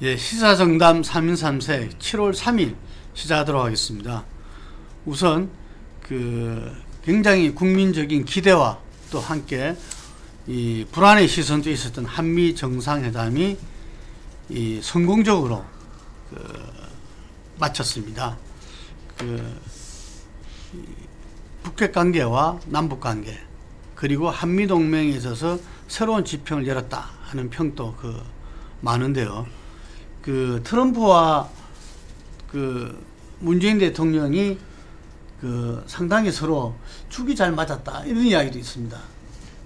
예, 시사정담 3인 3세 7월 3일 시작하도록 하겠습니다. 우선 굉장히 국민적인 기대와 또 함께 이 불안의 시선도 있었던 한미 정상회담이 성공적으로 마쳤습니다. 북핵 관계와 남북 관계 그리고 한미 동맹에 있어서 새로운 지평을 열었다 하는 평도 많은데요. 트럼프와 문재인 대통령이 상당히 서로 축이 잘 맞았다 이런 이야기도 있습니다.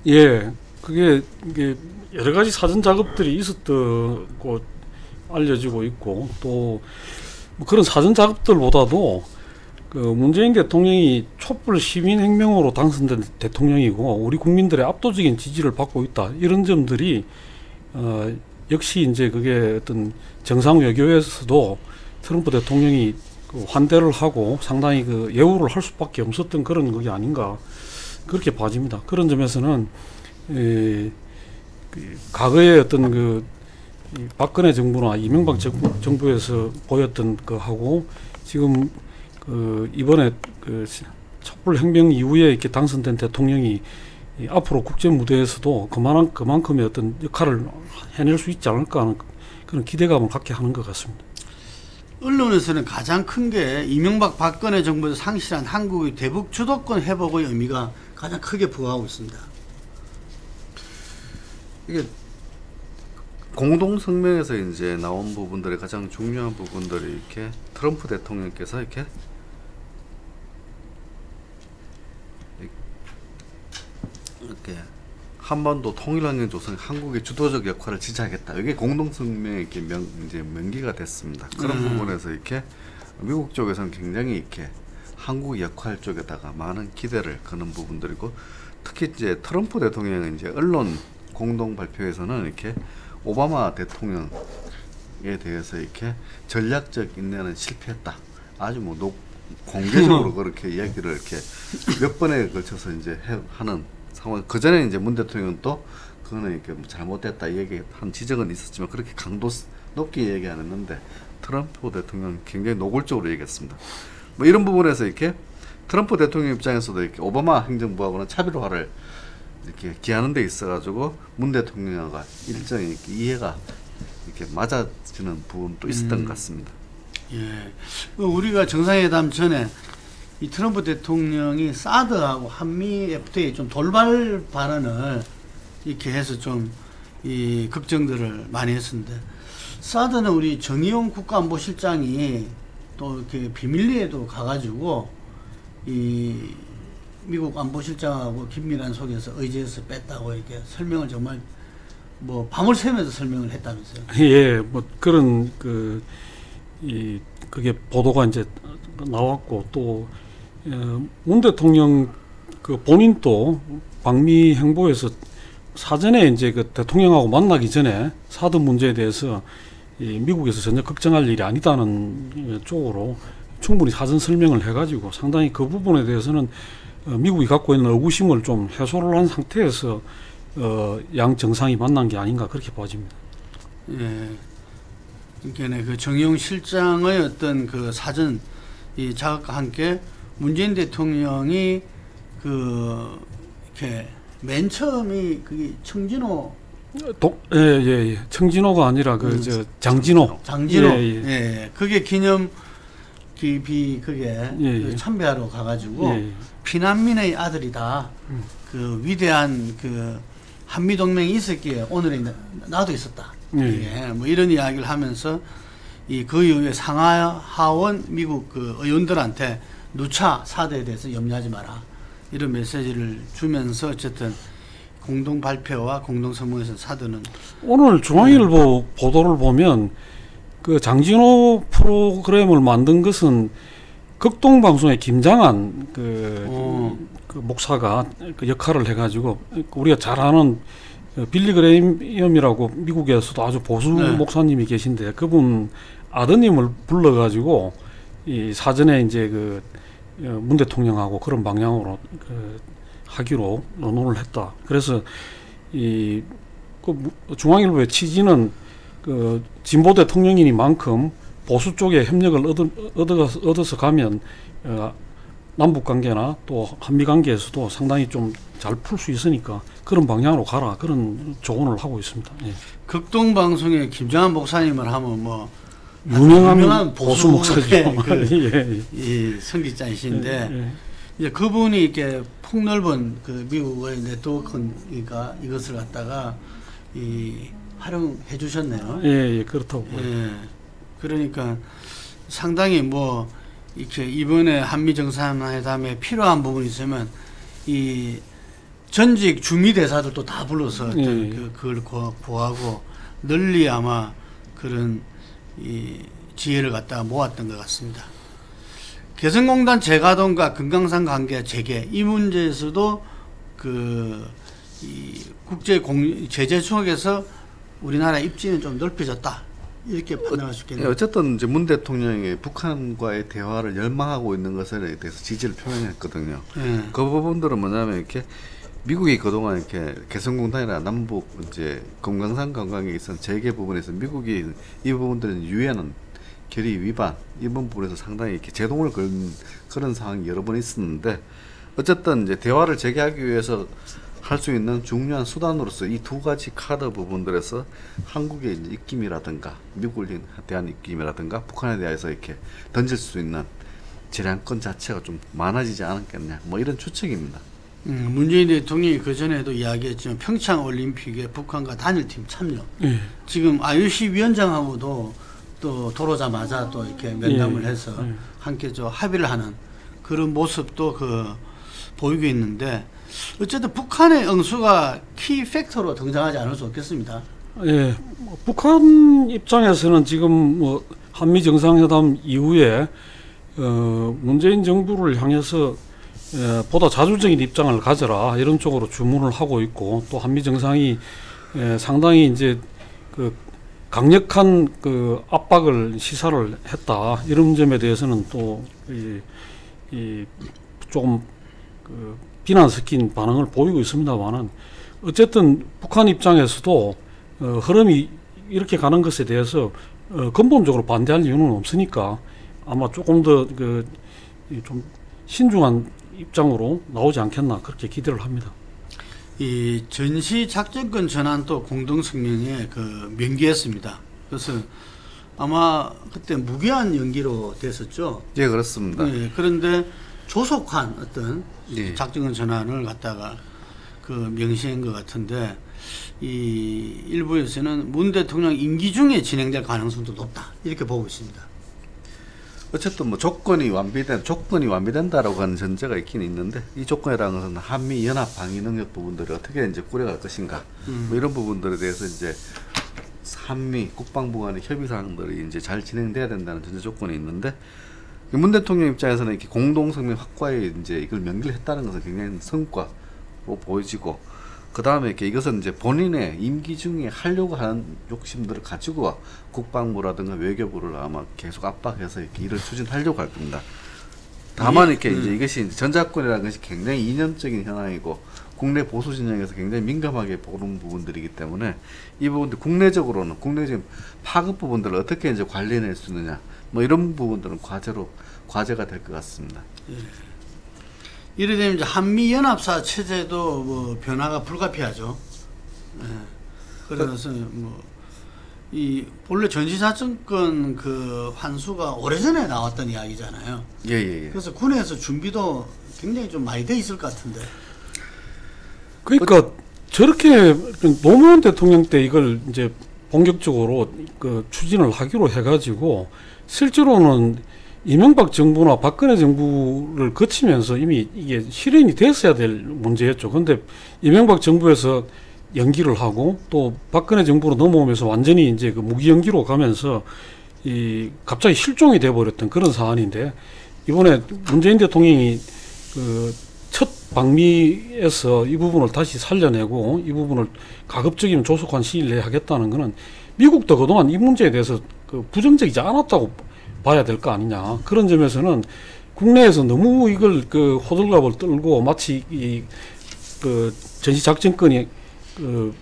예, 이게 여러 가지 사전 작업들이 있었다고 알려지고 있고 또 뭐 그런 사전 작업들보다도 문재인 대통령이 촛불 시민혁명으로 당선된 대통령이고 우리 국민들의 압도적인 지지를 받고 있다 이런 점들이 역시 이제 그게 어떤 정상 외교에서도 트럼프 대통령이 환대를 하고 상당히 예우를 할 수밖에 없었던 그런 것이 아닌가 그렇게 봐집니다. 그런 점에서는 과거의 어떤 박근혜 정부나 이명박 정부에서 보였던 거하고 지금 이번에 촛불 혁명 이후에 이렇게 당선된 대통령이 앞으로 국제 무대에서도 그만큼의 어떤 역할을 해낼 수 있지 않을까 하는 그런 기대감을 갖게 하는 것 같습니다. 언론에서는 가장 큰 게 이명박 박근혜 정부에서 상실한 한국의 대북 주도권 회복의 의미가 가장 크게 부각하고 있습니다. 이게 공동성명에서 이제 나온 부분들의 가장 중요한 부분들이 이렇게 트럼프 대통령께서 이렇게 한반도 통일환경 조성에 한국의 주도적 역할을 지지하겠다. 이게 공동성명의 이렇게 명기가 됐습니다. 그런 부분에서 이렇게 미국 쪽에서는 굉장히 이렇게 한국의 역할 쪽에다가 많은 기대를 거는 부분들이고 특히 이제 트럼프 대통령은 이제 언론 공동 발표에서는 이렇게 오바마 대통령에 대해서 이렇게 전략적 인내는 실패했다. 아주 공개적으로 그렇게 이야기를 이렇게 몇 번에 걸쳐서 이제 하는 상황. 그 전에 이제 문 대통령은 또 그거는 이렇게 잘못됐다 얘기한 지적은 있었지만 그렇게 강도 높게 얘기 안 했는데 트럼프 대통령은 굉장히 노골적으로 얘기했습니다. 뭐 이런 부분에서 이렇게 트럼프 대통령 입장에서도 이렇게 오바마 행정부하고는 차별화를 이렇게 기하는 데 있어가지고 문 대통령과 일정히 이렇게 이해가 이렇게 맞아지는 부분도 있었던 것 같습니다. 예, 우리가 정상회담 전에 이 트럼프 대통령이 사드하고 한미 FTA 좀 돌발 발언을 이렇게 해서 좀 이 걱정들을 많이 했었는데 사드는 우리 정의용 국가안보실장이 또 이렇게 비밀리에도 가가지고 이 미국 안보실장하고 긴밀한 속에서 의제에서 뺐다고 이렇게 설명을 정말 밤을 새면서 설명을 했다면서요. 예, 그런 그게 보도가 이제 나왔고 또 문 대통령 본인도 방미 행보에서 사전에 이제 대통령하고 만나기 전에 사드 문제에 대해서 미국에서 전혀 걱정할 일이 아니다는 쪽으로 충분히 사전 설명을 해가지고 상당히 그 부분에 대해서는 미국이 갖고 있는 의구심을 좀 해소를 한 상태에서 양 정상이 만난 게 아닌가 그렇게 봐집니다. 예, 그러니까 정의용 실장의 어떤 사전 이 자극과 함께 문재인 대통령이 이렇게 맨 처음이 그게 청진호 예. 청진호가 아니라 장진호. 예. 그게 기념 그게 참배하러 가가지고 피난민의 아들이다. 위대한 한미 동맹이 있었기에 오늘의 나도 있었다. 예. 이런 이야기를 하면서 그 이후에 상하 하원 미국 의원들한테 누차 사드에 대해서 염려하지 마라 이런 메시지를 주면서 어쨌든 공동 발표와 공동 성명에서 사드는 오늘 중앙일보 보도를 보면 장진호 프로그램을 만든 것은 극동방송의 김장한 목사가 역할을 해가지고 우리가 잘 아는 빌리 그레이엄이라고 미국에서도 아주 보수 목사님이 계신데 그분 아드님을 불러가지고 이 사전에 이제 문 대통령하고 그런 방향으로 하기로 논의를 했다. 그래서 이 중앙일보의 취지는 그 진보 대통령이니만큼 보수 쪽에 협력을 얻어서 가면 남북 관계나 또 한미 관계에서도 상당히 좀 잘 풀 수 있으니까 그런 방향으로 가라 그런 조언을 하고 있습니다. 예. 극동 방송에 김정한 목사님을 하면 뭐 유명한 보수 목사죠. 이 선기자이신데 예. 이제 그분이 이렇게 폭넓은 그 미국의 네트워크니까 이것을 갖다가 활용해 주셨네요. 예, 그렇다고 보여요. 예. 그러니까 상당히 뭐 이렇게 이번에 한미 정상회담에 필요한 부분이 있으면 이 전직 주미 대사들도 다 불러서 그걸 구하고 널리 아마 그런 이 지혜를 갖다가 모았던 것 같습니다. 개성공단 재가동과 금강산 관계 재개 이 문제에서도 이 국제 제재 속에서 우리나라 입지는 좀 넓혀졌다 이렇게 판단할 수 있겠네요. 어쨌든 이제 문 대통령이 북한과의 대화를 열망하고 있는 것에 대해서 지지를 표명했거든요. 그 부분들은 뭐냐면 이렇게 미국이 그동안 이렇게 개성공단이나 남북 이제 금강산 관광에 있어서 재개 부분에서 미국이 이 부분들은 유엔은 결의 위반 이번 부분에서 상당히 이렇게 제동을 건 그런 상황이 여러 번 있었는데 어쨌든 이제 대화를 재개하기 위해서 할 수 있는 중요한 수단으로서 이 두 가지 카드 부분들에서 한국의 이제 입김이라든가 미국에 대한 입김이라든가 북한에 대해서 이렇게 던질 수 있는 재량권 자체가 좀 많아지지 않았겠냐 뭐 이런 추측입니다. 문재인 대통령이 그 전에도 이야기했지만 평창 올림픽에 북한과 단일팀 참여. 지금 IOC 위원장하고도 또 들어오자마자 또 이렇게 면담을 해서 함께 합의를 하는 그런 모습도 보이고 있는데 어쨌든 북한의 응수가 키 팩터로 등장하지 않을 수 없겠습니다. 예, 북한 입장에서는 지금 뭐 한미 정상회담 이후에 문재인 정부를 향해서 보다 자주적인 입장을 가져라 이런 쪽으로 주문을 하고 있고 또 한미 정상이 상당히 이제 그 강력한 그 압박을 시사를 했다 이런 점에 대해서는 또 조금 그 비난 섞인 반응을 보이고 있습니다만은 어쨌든 북한 입장에서도 흐름이 이렇게 가는 것에 대해서 근본적으로 반대할 이유는 없으니까 아마 조금 더 좀 신중한 입장으로 나오지 않겠나 그렇게 기대를 합니다. 이 전시 작전권 전환도 공동성명에 명기했습니다. 그래서 아마 그때 무기한 연기로 됐었죠. 예, 그렇습니다. 네, 그런데 조속한 어떤 작전권 전환을 갖다가 명시한 것 같은데 이 일부에서는 문 대통령 임기 중에 진행될 가능성도 높다 이렇게 보고 있습니다. 어쨌든 뭐 조건이 완비된다라고 하는 전제가 있긴 있는데 이 조건이라는 것은 한미 연합 방위 능력 부분들을 어떻게 이제 꾸려갈 것인가 뭐 이런 부분들에 대해서 이제 한미 국방부 간의 협의 사항들이 이제 잘 진행돼야 된다는 전제 조건이 있는데 문 대통령 입장에서는 이렇게 공동성명 확과에 이제 이걸 명기를 했다는 것은 굉장히 성과로 보여지고 그 다음에 이렇게 이것은 이제 본인의 임기 중에 하려고 하는 욕심들을 가지고 국방부라든가 외교부를 아마 계속 압박해서 이렇게 일을 추진하려고 할 겁니다. 다만 이렇게 이제 이것이 전작권이라는 것이 굉장히 이념적인 현황이고 국내 보수 진영에서 굉장히 민감하게 보는 부분들이기 때문에 이 부분들 국내적으로는 국내적인 파급 부분들을 어떻게 이제 관리해낼 수 있느냐 뭐 이런 부분들은 과제가 될 것 같습니다. 이래 되면 이제 한미연합사 체제도 뭐 변화가 불가피하죠. 그래서 본래 전시사정권 환수가 오래전에 나왔던 이야기잖아요. 예. 그래서 군에서 준비도 굉장히 좀 많이 돼 있을 것 같은데. 그러니까 저렇게 노무현 대통령 때 이걸 이제 본격적으로 추진을 하기로 해가지고 실제로는 이명박 정부나 박근혜 정부를 거치면서 이미 이게 실현이 됐어야 될 문제였죠. 그런데 이명박 정부에서 연기를 하고 또 박근혜 정부로 넘어오면서 완전히 이제 무기 연기로 가면서 갑자기 실종이 돼버렸던 그런 사안인데 이번에 문재인 대통령이 첫 방미에서 이 부분을 다시 살려내고 이 부분을 가급적이면 조속한 시일 내에 하겠다는 것은 미국도 그동안 이 문제에 대해서 부정적이지 않았다고 봐야 될 거 아니냐. 그런 점에서는 국내에서 너무 이걸 호들갑을 떨고 마치 전시작전권이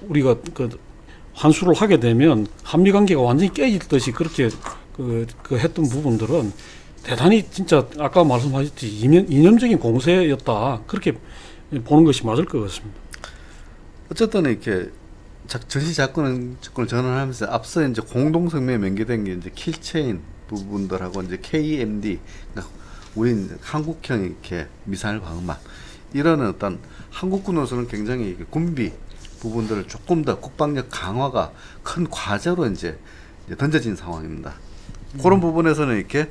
우리가 환수를 하게 되면 한미 관계가 완전히 깨질 듯이 그렇게 그 했던 부분들은 대단히 진짜 아까 말씀하셨듯이 이념적인 공세였다. 그렇게 보는 것이 맞을 것 같습니다. 어쨌든 이렇게 전시 작권을 전환하면서 앞서 이제 공동성명에 명기된 게 이제 킬체인 부분들하고 이제 KMD, 그러니까 우리 한국형 이렇게 미사일 방어막 이런 어떤 한국군으로서는 굉장히 군비 부분들을 조금 더 국방력 강화가 큰 과제로 이제 던져진 상황입니다. 그런 부분에서는 이렇게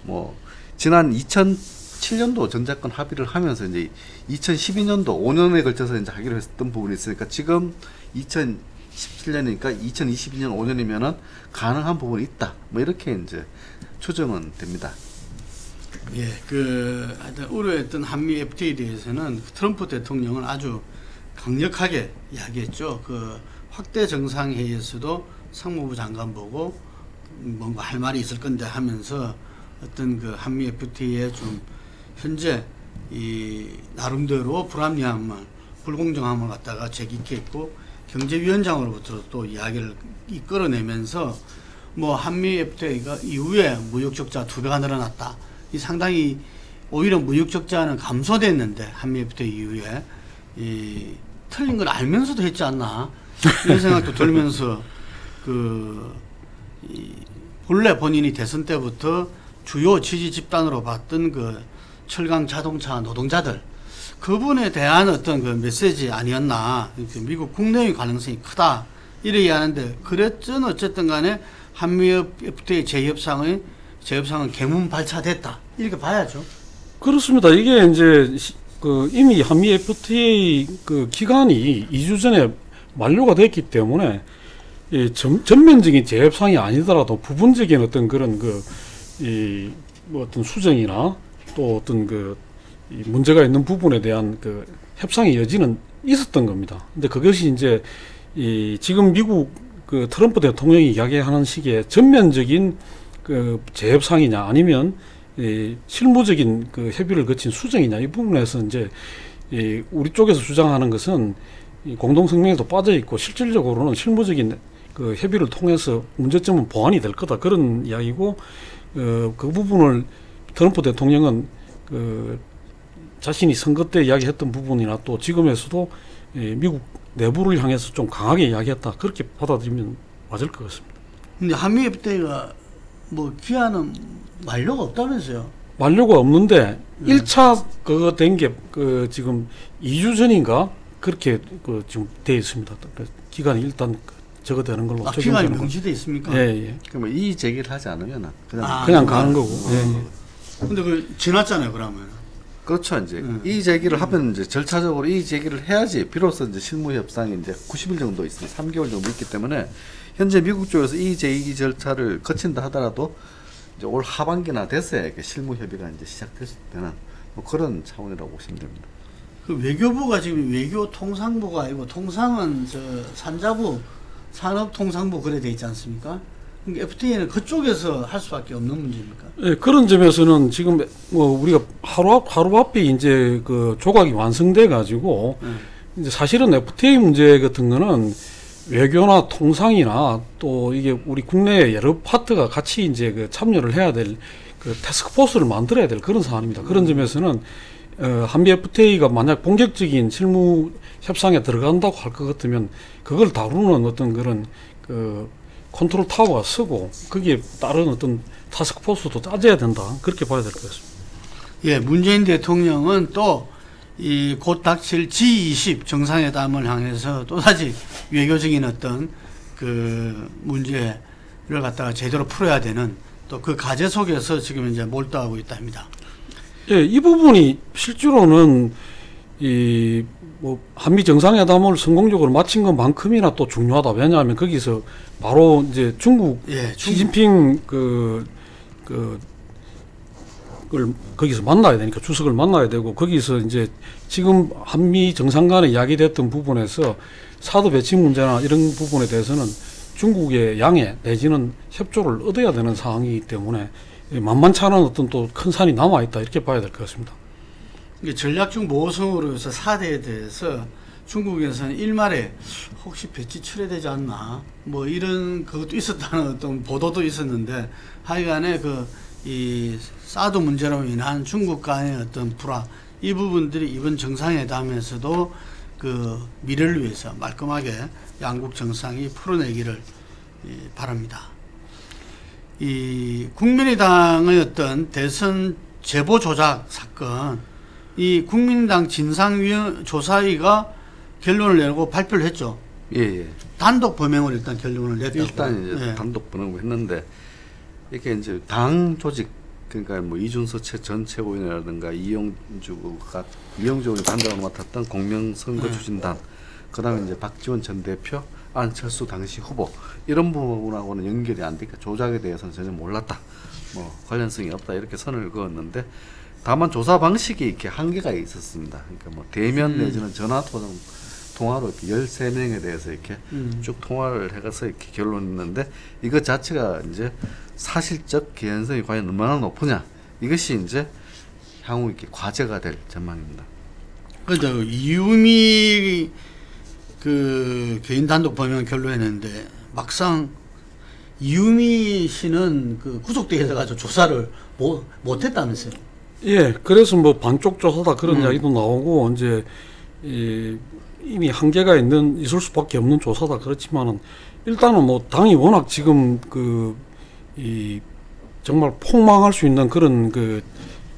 뭐 지난 2007년도 전작권 합의를 하면서 이제 2012년도 5년에 걸쳐서 이제 하기로 했던 부분이 있으니까 지금 2017년이니까 2022년 5년이면은 가능한 부분이 있다. 뭐 이렇게 이제 추정은 됩니다. 예, 하여튼 우려했던 한미 FTA에 대해서는 트럼프 대통령은 아주 강력하게 이야기했죠. 확대 정상회의에서도 상무부 장관 보고 뭔가 할 말이 있을 건데 하면서 어떤 한미 FTA의 좀 현재 이 나름대로 불합리함을 불공정함을 갖다가 제기했고 경제위원장으로부터 또 이야기를 이끌어내면서 뭐 한미 FTA가 이후에 무역 적자 2배가 늘어났다. 이 상당히 오히려 무역 적자는 감소됐는데 한미 FTA 이후에 틀린 걸 알면서도 했지 않나 이런 생각도 들면서 본래 본인이 대선 때부터 주요 지지 집단으로 봤던 철강 자동차 노동자들 그분에 대한 어떤 메시지 아니었나. 미국 국내의 가능성이 크다 이래 이야기하는데 그랬든 어쨌든 간에 한미 FTA 재협상은 개문 발차됐다 이렇게 봐야죠. 그렇습니다. 이게 이제 이미 한미 FTA 기간이 2주 전에 만료가 됐기 때문에 전면적인 재협상이 아니더라도 부분적인 어떤 그런 뭐 어떤 수정이나 또 어떤 문제가 있는 부분에 대한 협상의 여지는 있었던 겁니다. 근데 그것이 이제 지금 미국 트럼프 대통령이 이야기하는 식의 전면적인 재협상이냐 아니면 실무적인 협의를 거친 수정이냐 이 부분에서 이제 우리 쪽에서 주장하는 것은 공동성명에도 빠져 있고 실질적으로는 실무적인 협의를 통해서 문제점은 보완이 될 거다 그런 이야기고 그 부분을 트럼프 대통령은 자신이 선거 때 이야기했던 부분이나 또 지금에서도 미국 내부를 향해서 좀 강하게 이야기했다 그렇게 받아들이면 맞을 것 같습니다. 근데 한미 FTA가 뭐 기한은 만료가 없다면서요? 만료가 없는데 1차 그거 된 게 지금 2주 전인가 그렇게 지금 돼 있습니다. 기간이 일단 저거 되는 걸로. 기간이 명시돼 있습니까? 예. 그러면 이의 제기를 하지 않으면 그냥 가는 거고. 근데 지났잖아요, 그러면. 그렇죠. 이제 이의 제기를 하면 이제 절차적으로 이의 제기를 해야지 비로소 이제 실무 협상이 이제 90일 정도 있습니다. 3개월 정도 있기 때문에 현재 미국 쪽에서 이의 제기 절차를 거친다 하더라도 이제 올 하반기나 돼서야 이렇게 실무 협의가 이제 시작될 수 있는 뭐 그런 차원이라고 보시면 됩니다. 외교부가 지금 외교통상부가 아니고 통상은 산자부 산업통상부 그래 돼 있지 않습니까? 그러니까 FTA는 그쪽에서 할 수밖에 없는 문제입니까? 네, 그런 점에서는 지금 뭐 우리가 하루 앞에 이제 조각이 완성돼 가지고 이제 사실은 FTA 문제 같은 거는 외교나 통상이나 또 이게 우리 국내 여러 파트가 같이 이제 참여를 해야 될 태스크포스를 만들어야 될 그런 사안입니다. 그런 점에서는 한미 FTA가 만약 본격적인 실무 협상에 들어간다고 할 것 같으면 그걸 다루는 어떤 그런 컨트롤 타워가 서고 거기에 따른 어떤 타스크포스도 짜져야 된다 그렇게 봐야 될 것 같습니다. 예, 문재인 대통령은 또 곧 닥칠 G20 정상회담을 향해서 또다시 외교적인 어떤 문제를 갖다가 제대로 풀어야 되는 또 그 과제 속에서 지금 이제 몰두하고 있답니다. 예, 이 부분이 실제로는 뭐 한미 정상회담을 성공적으로 마친 것만큼이나 또 중요하다. 왜냐하면 거기서 바로 이제 중국 시진핑 거기서 만나야 되니까 주석을 만나야 되고 거기서 이제 지금 한미 정상 간에 이야기됐던 부분에서 사드 배치 문제나 이런 부분에 대해서는 중국의 양해 내지는 협조를 얻어야 되는 상황이기 때문에 만만치 않은 어떤 또 큰 산이 남아 있다 이렇게 봐야 될 것 같습니다. 전략적 모성으로 해서 4대에 대해서 중국에서는 일말에 혹시 배치 철회되지 않나 뭐 이런 그것도 있었다는 어떤 보도도 있었는데 하여간에 이 사드 문제로 인한 중국 간의 어떤 불화 이 부분들이 이번 정상회담에서도 그 미래를 위해서 말끔하게 양국 정상이 풀어내기를 바랍니다. 이 국민의당의 어떤 대선 제보 조작 사건, 이 국민의당 진상조사위가 결론을 내고 발표를 했죠. 예. 단독 범행을 일단 결론을 냈다고. 일단 이제 예. 단독 번역을 했는데 이게 이제 당 조직 그러니까 뭐 이준석 전 최고위원이라든가 이용주가 단장으로 맡았던 공명선거 추진단, 그다음에 이제 박지원 전 대표, 안철수 당시 후보 이런 부분하고는 연결이 안 되니까 조작에 대해서는 전혀 몰랐다, 뭐 관련성이 없다 이렇게 선을 그었는데 다만 조사 방식이 이렇게 한계가 있었습니다. 그러니까 뭐 대면 내지는 전화 통화로 이렇게 13명에 대해서 이렇게 쭉 통화를 해가서 이렇게 결론냈는데 이것 자체가 이제 사실적 개연성이 과연 얼마나 높으냐 이것이 이제 향후 이렇게 과제가 될 전망입니다. 그죠. 이유미 그 개인 단독 범행 결론했는데 막상 이유미 씨는 그 구속돼 있어가지고 조사를 못했다면서요? 예, 그래서 뭐 반쪽 조사다 그런 이야기도 나오고 이제 이미 한계가 있을 수밖에 없는 조사다 그렇지만은 일단은 뭐 당이 워낙 지금 정말 폭망할 수 있는 그런 그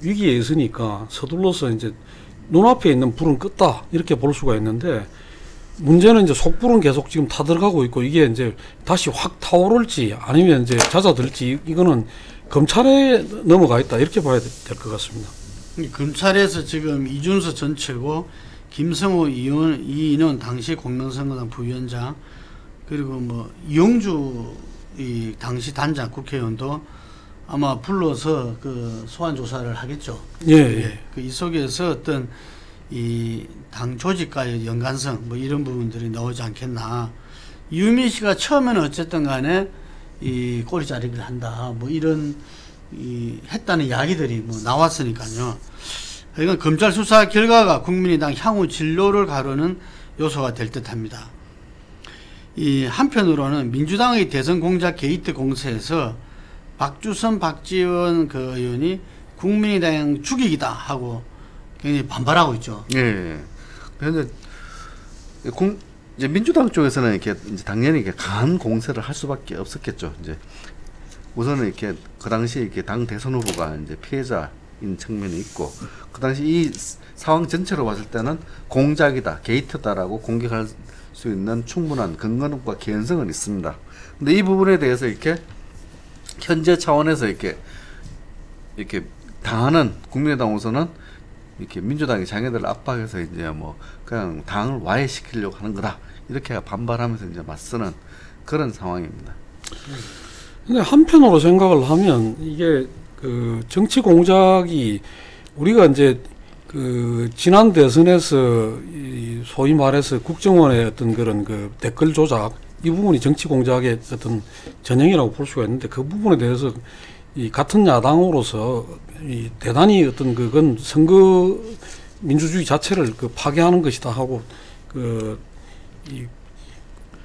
위기에 있으니까 서둘러서 이제 눈앞에 있는 불은 껐다 이렇게 볼 수가 있는데 문제는 이제 속불은 계속 지금 타들어가고 있고 이게 이제 다시 확 타오를지 아니면 이제 잦아들지 이거는 검찰에 넘어가 있다 이렇게 봐야 될 것 같습니다. 검찰에서 지금 이준석 전 최고, 김성호 이인원 당시 공명선거당 부위원장, 그리고 뭐 이용주 이 당시 단장 국회의원도 아마 불러서 그 소환 조사를 하겠죠. 예. 이 속에서 어떤 이 당 조직과의 연관성 뭐 이런 부분들이 나오지 않겠나. 이유미 씨가 처음에는 어쨌든 간에 이 꼬리자리를 한다 뭐 이런 했다는 이야기들이 뭐 나왔으니까요. 그러니까 검찰 수사 결과가 국민의당 향후 진로를 가르는 요소가 될 듯합니다. 이 한편으로는 민주당의 대선 공작 게이트 공세에서 박주선, 박지원 그 의원이 국민의당 죽이기다 하고 굉장히 반발하고 있죠. 예. 그런데 이제 민주당 쪽에서는 이렇게 이제 당연히 이렇게 강한 공세를 할 수밖에 없었겠죠. 이제 우선은 이렇게 그 당시 이렇게 당 대선 후보가 이제 피해자인 측면이 있고 그 당시 이 상황 전체로 봤을 때는 공작이다, 게이트다라고 공격할 수 있는 충분한 근거과 개연성은 있습니다. 근데 이 부분에 대해서 이렇게 현재 차원에서 이렇게 당하는 국민의당으로서는 이렇게 민주당이 자기들을 압박해서 이제 뭐 그냥 당을 와해시키려고 하는 거다 이렇게 반발하면서 이제 맞서는 그런 상황입니다. 근데 한편으로 생각을 하면 이게 그 정치 공작이 우리가 이제 그 지난 대선에서 소위 말해서 국정원의 어떤 그런 그 댓글 조작 이 부분이 정치 공작의 어떤 전형이라고 볼 수가 있는데 그 부분에 대해서 이 같은 야당으로서 이 대단히 어떤 그건 선거 민주주의 자체를 그 파괴하는 것이다 하고 이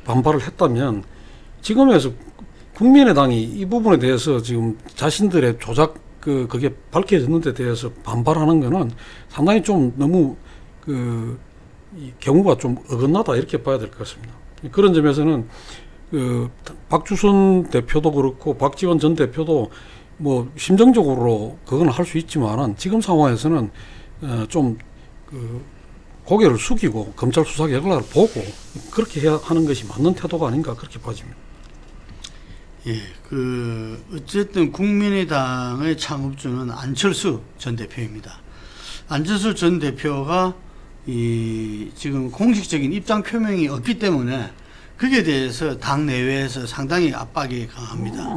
반발을 했다면 지금에서 국민의당이 이 부분에 대해서 지금 자신들의 조작 그게 밝혀졌는 데 대해서 반발하는 거는 상당히 좀 너무 이 경우가 좀 어긋나다 이렇게 봐야 될 것 같습니다. 그런 점에서는 박주선 대표도 그렇고 박지원 전 대표도 뭐 심정적으로 그건 할 수 있지만은 지금 상황에서는 좀 고개를 숙이고 검찰 수사 결과를 보고 그렇게 해야 하는 것이 맞는 태도가 아닌가 그렇게 봐집니다. 예, 어쨌든 국민의당의 창업주는 안철수 전 대표입니다. 안철수 전 대표가 지금 공식적인 입장 표명이 없기 때문에 그게 대해서 당 내외에서 상당히 압박이 강합니다.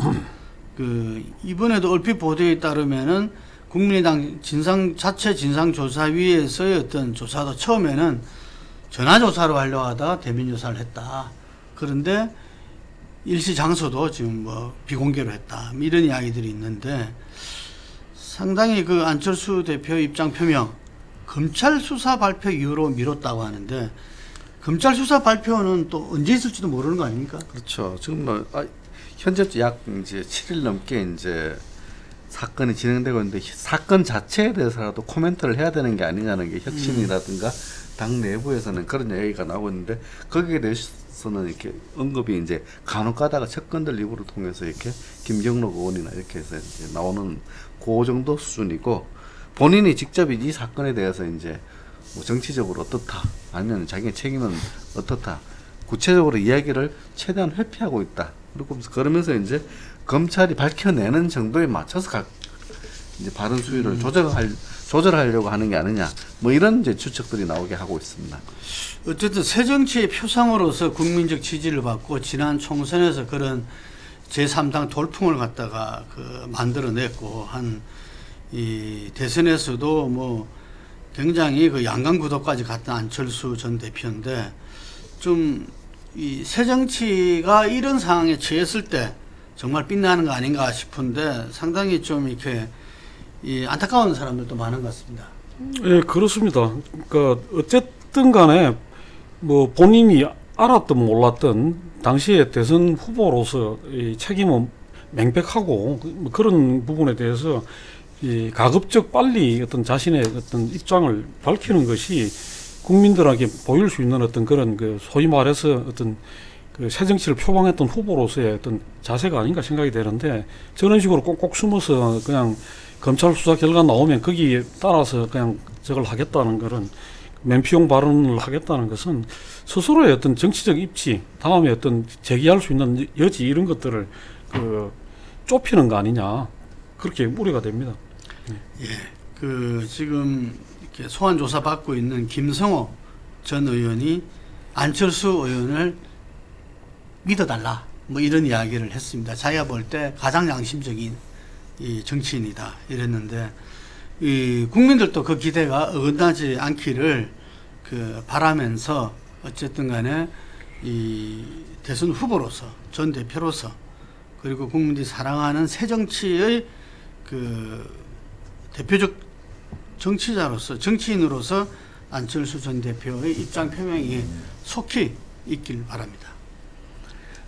이번에도 얼핏 보도에 따르면은 국민의당 자체 진상조사위에서의 어떤 조사도 처음에는 전화조사로 하려고 하다가 대면조사를 했다. 그런데 일시 장소도 지금 뭐 비공개로 했다. 이런 이야기들이 있는데 상당히 안철수 대표 입장 표명 검찰 수사 발표 이후로 미뤘다고 하는데 검찰 수사 발표는 또 언제 있을지도 모르는 거 아닙니까? 그렇죠. 지금 뭐 현재 약 이제 7일 넘게 이제 사건이 진행되고 있는데 사건 자체에 대해서라도 코멘트를 해야 되는 게 아니냐는 게 혁신이라든가 당 내부에서는 그런 얘기가 나오고 있는데 거기에 대해서는 이렇게 언급이 이제 간혹 가다가 측근들 입으로 통해서 이렇게 김경록 의원이나 이렇게 해서 이제 나오는 그 정도 수준이고 본인이 직접 이 사건에 대해서 이제 뭐 정치적으로 어떻다 아니면 자기의 책임은 어떻다 구체적으로 이야기를 최대한 회피하고 있다. 그리고 그러면서 이제 검찰이 밝혀내는 정도에 맞춰서 이제 발언 수위를 조절하려고 하는 게 아니냐 뭐 이런 이제 추측들이 나오게 하고 있습니다. 어쨌든 새정치의 표상으로서 국민적 지지를 받고 지난 총선에서 그런 제3당 돌풍을 갖다가 만들어냈고 한 이 대선에서도 뭐 굉장히 그 양강구도까지 갔던 안철수 전 대표인데 좀 이 새정치가 이런 상황에 처했을 때 정말 빛나는 거 아닌가 싶은데 상당히 좀 이렇게 이 안타까운 사람들도 많은 것 같습니다. 예, 그렇습니다. 그러니까 어쨌든 간에 뭐 본인이 알았든 몰랐든 당시에 대선 후보로서 이 책임은 맹백하고 뭐 그런 부분에 대해서 이 가급적 빨리 어떤 자신의 어떤 입장을 밝히는 것이 국민들에게 보일 수 있는 어떤 그런 그 소위 말해서 어떤 그 새정치를 표방했던 후보로서의 어떤 자세가 아닌가 생각이 되는데 저런 식으로 꼭꼭 숨어서 그냥 검찰 수사 결과 나오면 거기에 따라서 그냥 저걸 하겠다는 그런 맨피용 발언을 하겠다는 것은 스스로의 어떤 정치적 입지, 다음에 어떤 제기할 수 있는 여지 이런 것들을 그 좁히는 거 아니냐 그렇게 우려가 됩니다. 예, 그 지금 이렇게 소환 조사 받고 있는 김성호 전 의원이 안철수 의원을 믿어달라 뭐 이런 이야기를 했습니다. 자기가 볼 때 가장 양심적인 이 정치인이다 이랬는데 이 국민들도 그 기대가 어긋나지 않기를 그 바라면서 어쨌든 간에 이 대선 후보로서 전 대표로서 그리고 국민들이 사랑하는 새정치의 그 대표적 정치자로서 정치인으로서 안철수 전 대표의 입장 표명이 속히 있길 바랍니다.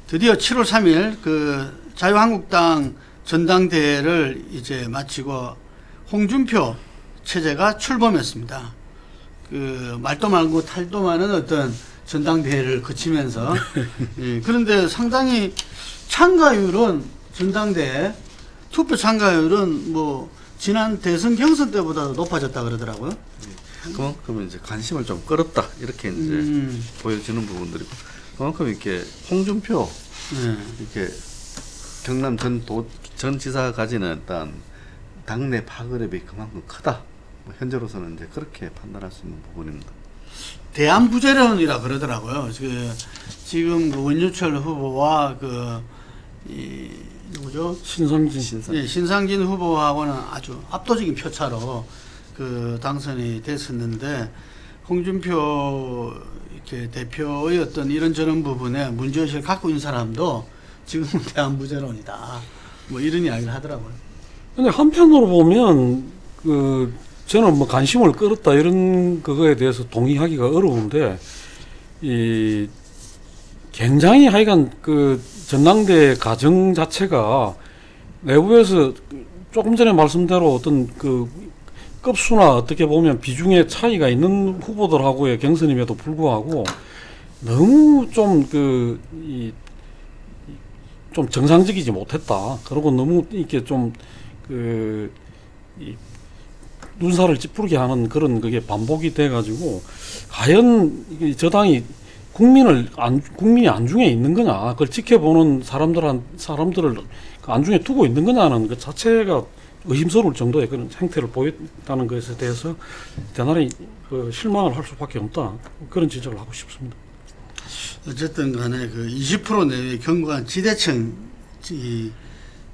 드디어 7월 3일 그 자유한국당 전당대회를 이제 마치고 홍준표 체제가 출범했습니다. 그 말도 많고 탈도 많은 어떤 전당대회를 거치면서 예, 그런데 상당히 참가율은 전당대회 투표 참가율은 뭐 지난 대선 경선 때보다 높아졌다 그러더라고요. 그만큼 이제 관심을 좀 끌었다 이렇게 이제 보여지는 부분들이고 그만큼 이렇게 홍준표 이렇게 경남 전 지사가 가지는 일단 당내 파급력이 그만큼 크다. 뭐 현재로서는 이제 그렇게 판단할 수 있는 부분입니다. 대안부재론이라 그러더라고요. 지금 그 원유철 후보와 누구죠? 신상진 후보하고는 아주 압도적인 표차로 그 당선이 됐었는데 홍준표 이렇게 대표의 어떤 이런저런 부분에 문제의식을 갖고 있는 사람도 지금은 대안부재론이다. 뭐 이런 이야기를 하더라고요. 근데 한편으로 보면 그 저는 뭐 관심을 끌었다 이런 그거에 대해서 동의하기가 어려운데 이 굉장히 하여간 그 전당대 과정 자체가 내부에서 조금 전에 말씀대로 어떤 그 급수나 어떻게 보면 비중의 차이가 있는 후보들하고의 경선임에도 불구하고 너무 좀 좀 정상적이지 못했다. 그리고 너무 이렇게 좀 눈살을 찌푸리게 하는 그런 그게 반복이 돼가지고 과연 저당이 국민이 안중에 있는 거냐, 그걸 지켜보는 사람들을 안중에 두고 있는 거냐는 그 자체가 의심스러울 정도의 그런 행태를 보였다는 것에 대해서 대단히 실망을 할 수밖에 없다. 그런 지적을 하고 싶습니다. 어쨌든 간에 그 20% 내외 견고한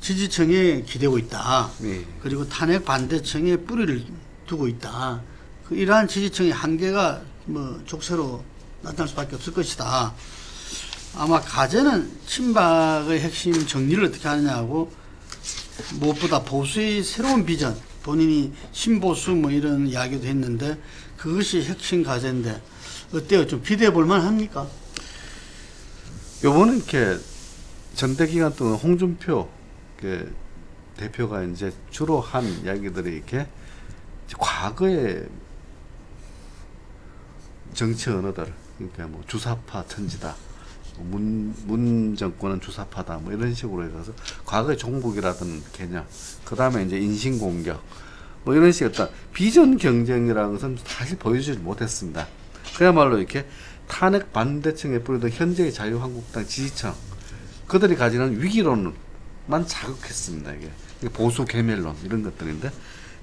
지지층에 기대고 있다. 네. 그리고 탄핵 반대층에 뿌리를 두고 있다. 이러한 지지층의 한계가 뭐 족쇄로 나타날 수밖에 없을 것이다. 아마 과제는 친박의 핵심 정리를 어떻게 하느냐고 무엇보다 보수의 새로운 비전, 본인이 신보수 뭐 이런 이야기도 했는데 그것이 핵심 과제인데 어때요? 좀 기대해 볼 만합니까? 요번에 이렇게 전대 기간 동안 홍준표 그 대표가 이제 주로 한 이야기들이 이렇게 과거의 정치 언어들, 그러니까 뭐 주사파 천지다, 문 정권은 주사파다, 뭐 이런 식으로 해서 과거의 종북이라든 개념, 그 다음에 이제 인신 공격, 뭐 이런 식의 어떤 비전 경쟁이라는 것은 사실 보여주지 못했습니다. 그야말로 이렇게 탄핵 반대층에 뿌리던 현재의 자유한국당 지지층, 그들이 가지는 위기론만 자극했습니다. 이게 보수 계멸론 이런 것들인데,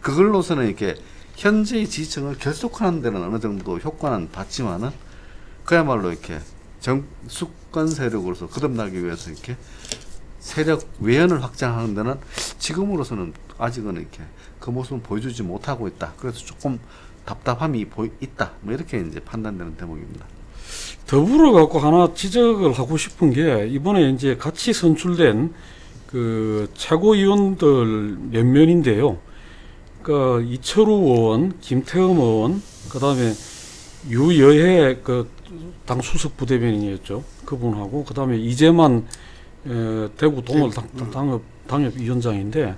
그걸로서는 이렇게 현재의 지지층을 결속하는 데는 어느 정도 효과는 봤지만은 그야말로 이렇게 정수권 세력으로서 거듭나기 위해서 이렇게 세력 외연을 확장하는 데는 지금으로서는 아직은 이렇게 그 모습을 보여주지 못하고 있다. 그래서 조금 답답함이 있다. 뭐 이렇게 이제 판단되는 대목입니다. 더불어 갖고 하나 지적을 하고 싶은 게, 이번에 이제 같이 선출된 그 최고위원들 몇 명인데요. 그러니까 이철우 의원, 김태흠 의원, 그다음에 유여혜 그 당 수석 부대변인이었죠. 그분하고, 그다음에 이재만 대구 동월 당협위원장인데,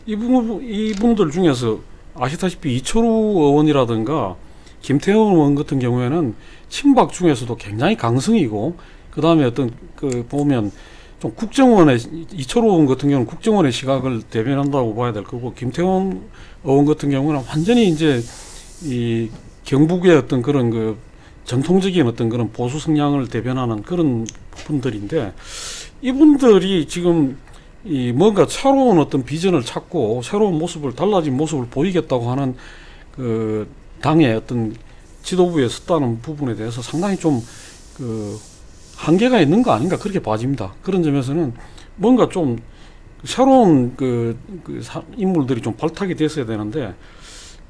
이분들 중에서 아시다시피 이철우 의원이라든가 김태흠 의원 같은 경우에는 친박 중에서도 굉장히 강성이고, 그 다음에 어떤 그 보면 좀 국정원의, 이철우 의원 같은 경우는 국정원의 시각을 대변한다고 봐야 될 거고, 김태흠 의원 같은 경우는 완전히 이제 이 경북의 어떤 그런 그 전통적인 어떤 그런 보수 성향을 대변하는 그런 분들인데, 이분들이 지금 이 뭔가 새로운 어떤 비전을 찾고 새로운 모습을, 달라진 모습을 보이겠다고 하는 그 당의 어떤 지도부에 섰다는 부분에 대해서 상당히 좀 그 한계가 있는 거 아닌가, 그렇게 봐집니다. 그런 점에서는 뭔가 좀 새로운 인물들이 좀 발탁이 됐어야 되는데,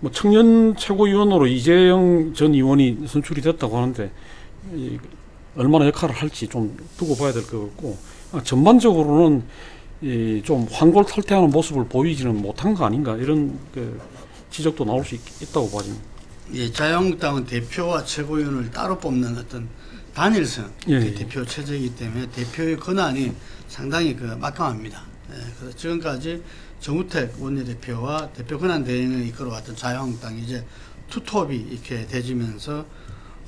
뭐 청년 최고위원으로 이재영 전 의원이 선출이 됐다고 하는데 얼마나 역할을 할지 좀 두고 봐야 될 것 같고, 전반적으로는 좀 환골탈태하는 모습을 보이지는 못한 거 아닌가, 이런 그 지적도 나올 수 있다고 봐집니다. 예, 자유한국당은 대표와 최고위원을 따로 뽑는 어떤 단일성 대표 체제이기 때문에 대표의 권한이 상당히 막강합니다. 예, 그래서 지금까지 정우택 원내대표와 대표 권한 대행을 이끌어왔던 자유한국당이 이제 투톱이 이렇게 되지면서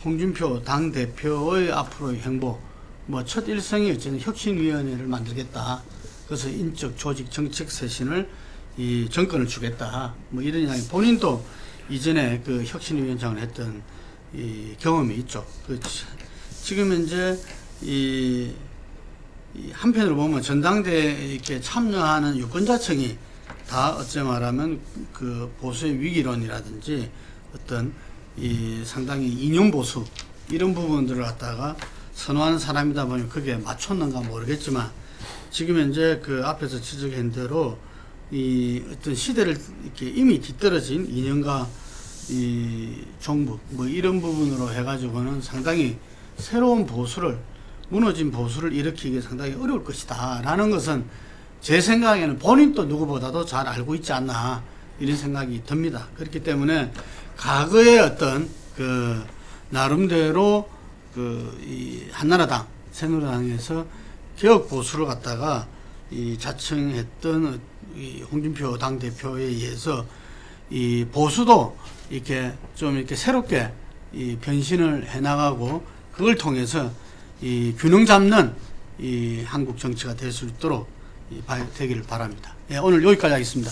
홍준표 당 대표의 앞으로의 행보, 뭐 첫 일성이 어쨌든 혁신위원회를 만들겠다. 그래서 인적, 조직, 정책 쇄신을 이 정권을 주겠다. 뭐 이런 이야기. 본인도 이전에 그 혁신위원장을 했던 이 경험이 있죠. 지금 현재 이 한편으로 보면 전당대회에 이렇게 참여하는 유권자층이 다 어째 말하면 그 보수의 위기론이라든지 어떤 이 상당히 이념 보수 이런 부분들을 갖다가 선호하는 사람이다 보니 그게 맞췄는가 모르겠지만, 지금 현재 그 앞에서 지적한 대로 이 어떤 시대를 이렇게 이미 뒤떨어진 이념과 이 종북 뭐 이런 부분으로 해가지고는 상당히 새로운 보수를, 무너진 보수를 일으키기 상당히 어려울 것이다 라는 것은 제 생각에는 본인도 누구보다도 잘 알고 있지 않나, 이런 생각이 듭니다. 그렇기 때문에 과거의 어떤 그 나름대로 이 한나라당, 새누리당에서 개혁 보수를 갖다가 이 자청했던 이 홍준표 당 대표에 의해서 이 보수도 이렇게 좀 이렇게 새롭게 이 변신을 해나가고, 그걸 통해서 이 균형 잡는 이 한국 정치가 될 수 있도록 되기를 바랍니다. 예, 오늘 여기까지 하겠습니다.